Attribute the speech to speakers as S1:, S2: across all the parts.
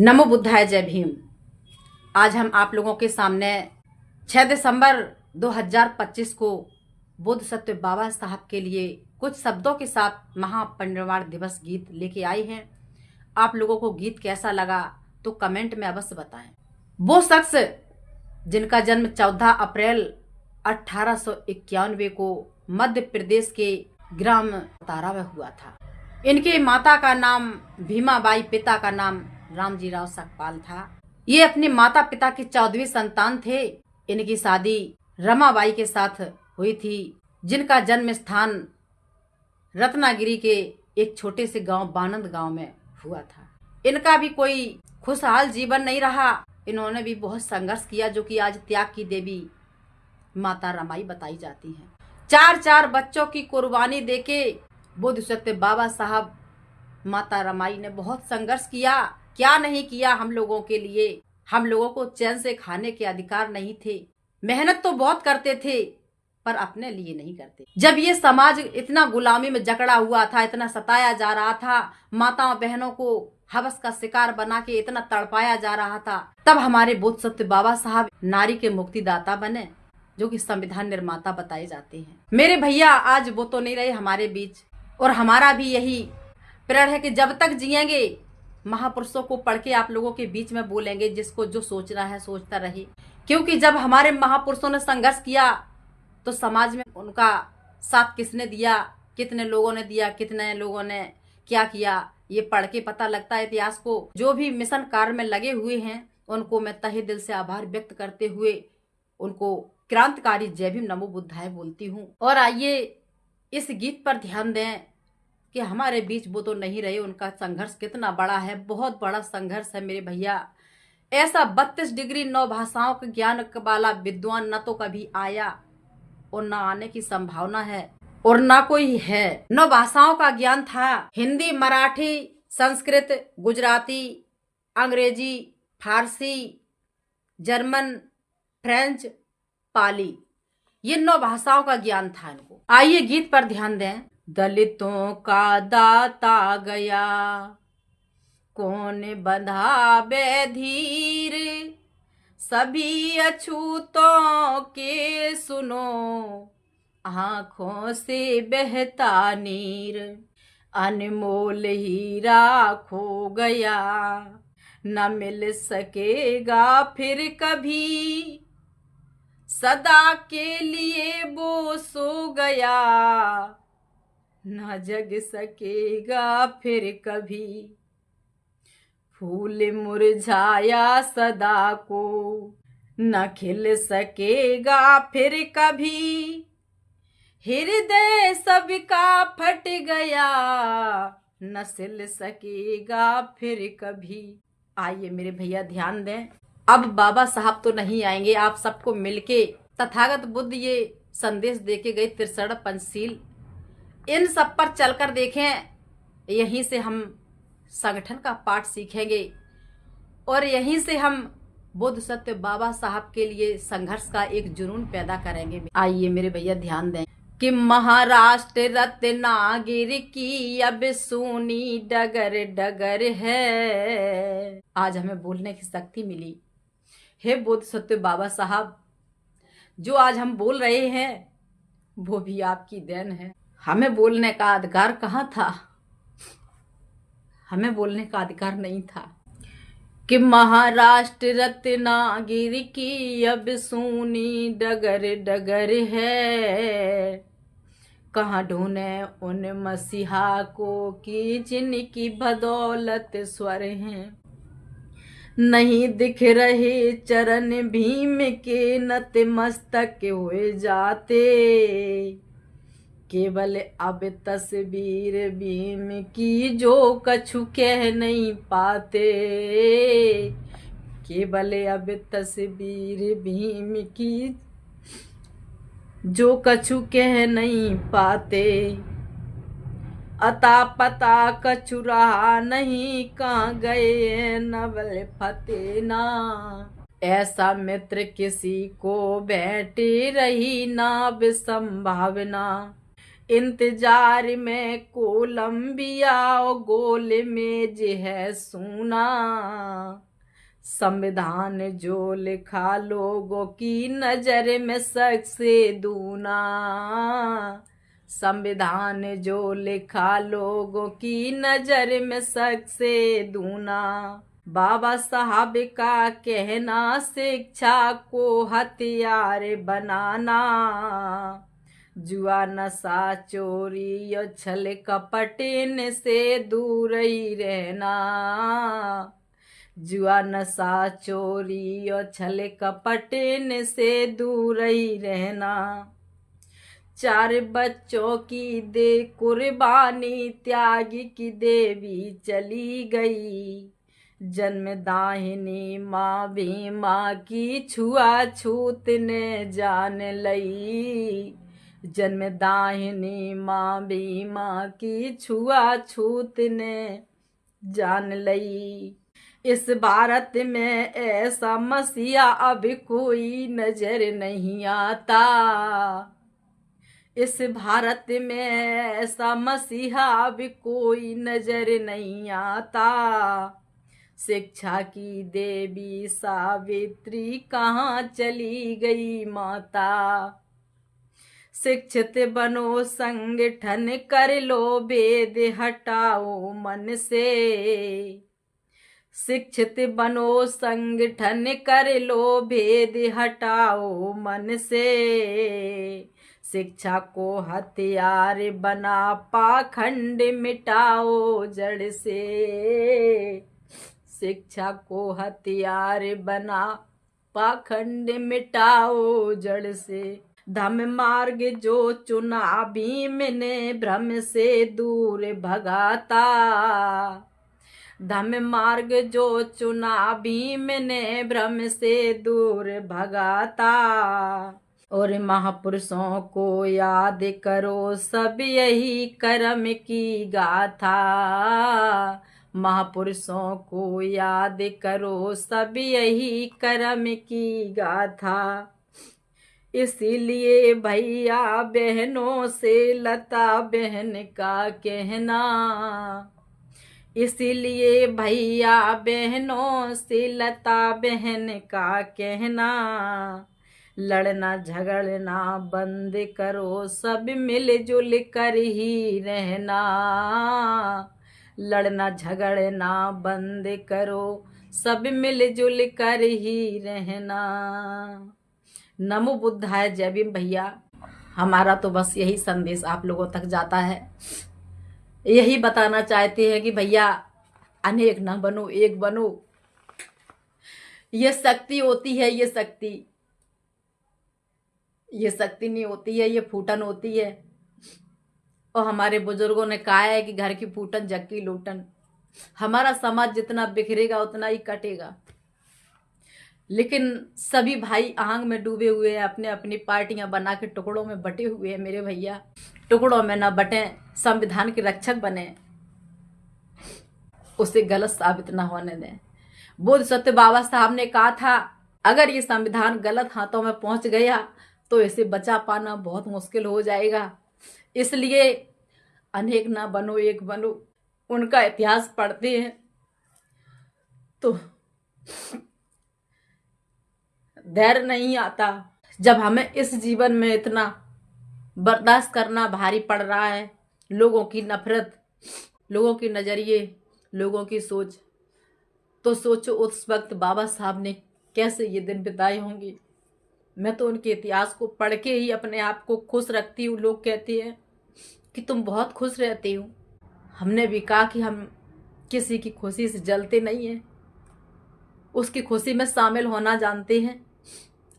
S1: नमो बुद्धाय, जय भीम। आज हम आप लोगों के सामने 6 दिसंबर 2025 को बुद्ध सत्य बाबा साहब के लिए कुछ शब्दों के साथ महापरिनिर्वाण दिवस गीत लेके आई हैं। आप लोगों को गीत कैसा लगा तो कमेंट में अवश्य बताएं। वो शख्स जिनका जन्म 14 अप्रैल 1891 को मध्य प्रदेश के ग्राम तारा में हुआ था। इनके माता का नाम भीमाबाई, पिता का नाम रामजी राव सकपाल था। ये अपने माता पिता की 14वीं संतान थे। इनकी शादी रमाबाई के साथ हुई थी, जिनका जन्म स्थान रत्नागिरी के एक छोटे से गांव बानंद गांव में हुआ था। इनका भी कोई खुशहाल जीवन नहीं रहा। इन्होंने भी बहुत संघर्ष किया, जो कि आज त्याग की देवी माता रमाई बताई जाती हैं। 4 बच्चों की कुर्बानी देके बुद्ध सत्य बाबा साहब माता रमाई ने बहुत संघर्ष किया। क्या नहीं किया हम लोगों के लिए। हम लोगों को चैन से खाने के अधिकार नहीं थे। मेहनत तो बहुत करते थे, पर अपने लिए नहीं करते। जब ये समाज इतना गुलामी में जकड़ा हुआ था, इतना सताया जा रहा था, माताओं बहनों को हवस का शिकार बना के इतना तड़पाया जा रहा था, तब हमारे बुद्ध सत्य बाबा साहब नारी के मुक्तिदाता बने, जो कि संविधान निर्माता बताए जाते हैं। मेरे भैया आज वो तो नहीं रहे हमारे बीच, और हमारा भी यही प्रण है कि जब तक जिएंगे महापुरुषों को पढ़ के आप लोगों के बीच में बोलेंगे। जिसको जो सोचना है सोचता रहे, क्योंकि जब हमारे महापुरुषों ने संघर्ष किया तो समाज में उनका साथ किसने दिया, कितने लोगों ने दिया, कितने लोगों ने क्या किया, ये पढ़ के पता लगता है इतिहास को। जो भी मिशन कार्य में लगे हुए हैं उनको मैं तहे दिल से आभार व्यक्त करते हुए उनको क्रांतिकारी जय भीम नमो बुद्धाय बोलती हूँ। और आइए इस गीत पर ध्यान दें कि हमारे बीच वो तो नहीं रहे, उनका संघर्ष कितना बड़ा है, बहुत बड़ा संघर्ष है मेरे भैया। ऐसा 32 डिग्री 9 भाषाओं के ज्ञान वाला विद्वान न तो कभी आया और न आने की संभावना है, और न कोई है। 9 भाषाओं का ज्ञान था, हिंदी, मराठी, संस्कृत, गुजराती, अंग्रेजी, फारसी, जर्मन, फ्रेंच, पाली, ये 9 भाषाओं का ज्ञान था इनको। आइए गीत पर ध्यान दें। दलितों का दाता गया, कौन बंधावे धीर, सभी अछूतों के सुनो, आंखों से बहता नीर, अनमोल हीरा खो गया, न मिल सकेगा फिर कभी, सदा के लिए वो सो गया, न जग सकेगा फिर कभी, फूल मुरझाया सदा को, न खिल सकेगा फिर कभी, हृदय सबका फट गया, न सिल सकेगा फिर कभी। आइए मेरे भैया ध्यान दें। अब बाबा साहब तो नहीं आएंगे, आप सबको मिलके तथागत बुद्ध ये संदेश देके गए त्रिशरण पंचशील, इन सब पर चलकर देखें। यहीं से हम संगठन का पाठ सीखेंगे और यहीं से हम बुद्ध सत्य बाबा साहब के लिए संघर्ष का एक जुनून पैदा करेंगे। आइए मेरे भैया ध्यान दें कि महाराष्ट्र रत्नागिरी की अब सोनी डगर डगर है। आज हमें बोलने की शक्ति मिली। हे बुद्ध सत्य बाबा साहब, जो आज हम बोल रहे हैं वो भी आपकी देन है। हमें बोलने का अधिकार कहाँ था? हमें बोलने का अधिकार नहीं था कि महाराष्ट्र रत्नागिरी की अब सोनी डगर डगर है, कहाँ ढूंढे उन मसीहा को कि जिनकी बदौलत स्वर हैं, नहीं दिख रहे चरण भीम के, नतमस्तक हुए जाते, केवल अब तस्वीर भीम की जो कछु कह नहीं पाते, केवल अब तस्वीर भीम की जो कछु कह नहीं पाते, अता पता कछु रहा नहीं, कहाँ गए नवल फतेना, ऐसा मित्र किसी को भेंटे रही ना संभावना, इंतजार में कोलंबिया और गोल में जे है सूना, संविधान जो लिखा लोगों की नजर में शक से दूना, संविधान जो लिखा लोगों की नजर में शक से दूना। बाबा साहब का कहना शिक्षा को हथियार बनाना, जुआ नशा चोरी और छल कपट से दूर ही रहना, जुआ नशा चोरी और छल कपट से दूर ही रहना। 4 बच्चों की दे कुर्बानी त्याग की देवी चली गई, जन्मदाहिनी माँ भी माँ की छुआछूत ने जान लई, जन्मदाहिनी माँ भी माँ की छुआछूत ने जान लई। इस भारत में ऐसा मसीहा अब कोई नजर नहीं आता, इस भारत में ऐसा मसीहा अब कोई नजर नहीं आता। शिक्षा की देवी सावित्री कहाँ चली गई माता, शिक्षित बनो संगठन कर लो भेद हटाओ मन से, शिक्षित बनो संगठन कर लो भेद हटाओ मन से, शिक्षा को हथियार बना पाखंड मिटाओ जड़ से, शिक्षा को हथियार बना पाखंड मिटाओ जड़ से। धम्म मार्ग जो चुना भीम ने भ्रम से दूर भगाता, धम्म मार्ग जो चुना भीम ने भ्रम से दूर भगाता। और महापुरुषों को याद करो सब यही कर्म की गाथा, महापुरुषों को याद करो सब यही कर्म की गाथा। इसीलिए भैया बहनों से लता बहन का कहना, इसीलिए भैया बहनों से लता बहन का कहना, लड़ना झगड़ना बंद करो सब मिलजुल कर ही रहना, लड़ना झगड़ना बंद करो सब मिलजुल कर ही रहना। नमो बुद्धाय, जय भीम। भैया हमारा तो बस यही संदेश आप लोगों तक जाता है, यही बताना चाहते हैं कि भैया अनेक ना बनो, एक बनो। ये शक्ति होती है, ये शक्ति नहीं होती है, ये फूटन होती है। और हमारे बुजुर्गों ने कहा है कि घर की फूटन जग की लूटन। हमारा समाज जितना बिखरेगा उतना ही कटेगा, लेकिन सभी भाई आग में डूबे हुए हैं, अपने अपनी पार्टियां बना के टुकड़ों में बटे हुए हैं। मेरे भैया टुकड़ों में ना बटे, संविधान के रक्षक बने, उसे गलत साबित ना होने दें। बुद्ध सत्य बाबा साहब ने कहा था, अगर ये संविधान गलत हाथों में पहुंच गया तो इसे बचा पाना बहुत मुश्किल हो जाएगा। इसलिए अनेक ना बनो, एक बनो। उनका इतिहास पढ़ते हैं तो धैर्य नहीं आता। जब हमें इस जीवन में इतना बर्दाश्त करना भारी पड़ रहा है, लोगों की नफरत, लोगों के नजरिए, लोगों की सोच, तो सोचो उस वक्त बाबा साहब ने कैसे ये दिन बिताए होंगे। मैं तो उनके इतिहास को पढ़ के ही अपने आप को खुश रखती हूँ। लोग कहते हैं कि तुम बहुत खुश रहती हो। हमने भी कहा कि हम किसी की खुशी से जलते नहीं हैं, उसकी खुशी में शामिल होना जानते हैं,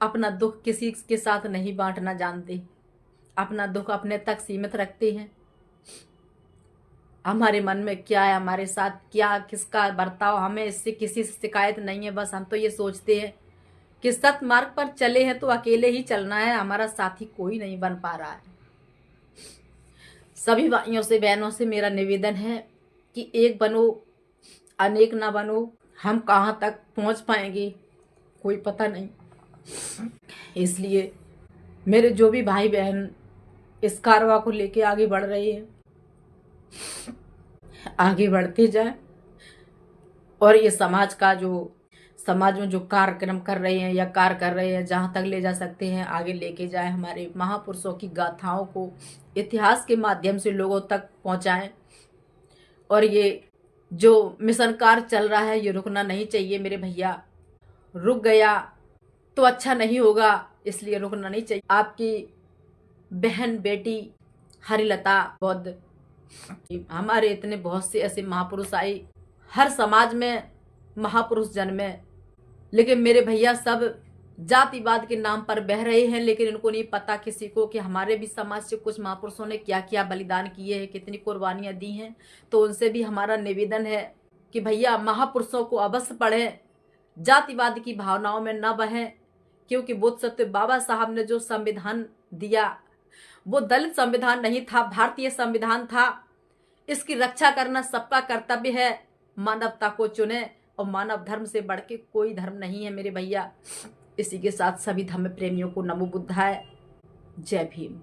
S1: अपना दुख किसी के साथ नहीं बांटना जानते, अपना दुख अपने तक सीमित रखते हैं। हमारे मन में क्या है, हमारे साथ क्या किसका बर्ताव, हमें इससे किसी से शिकायत नहीं है। बस हम तो ये सोचते हैं कि सत मार्ग पर चले हैं तो अकेले ही चलना है, हमारा साथी कोई नहीं बन पा रहा है। सभी भाइयों से बहनों से मेरा निवेदन है कि एक बनो, अनेक ना बनो। हम कहाँ तक पहुँच पाएंगे कोई पता नहीं। इसलिए मेरे जो भी भाई बहन इस कारवां को लेके आगे बढ़ रही है, आगे बढ़ते जाए और ये समाज में जो कार्यक्रम कर रहे हैं या कार्य कर रहे हैं, जहां तक ले जा सकते हैं आगे लेके जाए। हमारे महापुरुषों की गाथाओं को इतिहास के माध्यम से लोगों तक पहुंचाएं। और ये जो मिशन कार्य चल रहा है ये रुकना नहीं चाहिए मेरे भैया। रुक गया तो अच्छा नहीं होगा, इसलिए रुकना नहीं चाहिए। आपकी बहन बेटी हरिलता बौद्ध, हमारे इतने बहुत से ऐसे महापुरुष आए, हर समाज में महापुरुष जन्मे, लेकिन मेरे भैया सब जातिवाद के नाम पर बह रहे हैं। लेकिन इनको नहीं पता किसी को कि हमारे भी समाज से कुछ महापुरुषों ने क्या क्या बलिदान किए हैं, कितनी कुर्बानियां दी हैं। तो उनसे भी हमारा निवेदन है कि भैया महापुरुषों को अवश्य पढ़ें, जातिवाद की भावनाओं में न बहें। क्योंकि बुद्ध सत्य बाबा साहब ने जो संविधान दिया वो दलित संविधान नहीं था, भारतीय संविधान था। इसकी रक्षा करना सबका कर्तव्य है। मानवता को चुने और मानव धर्म से बढ़ के कोई धर्म नहीं है मेरे भैया। इसी के साथ सभी धर्म प्रेमियों को नमो बुद्धाय, जय भीम।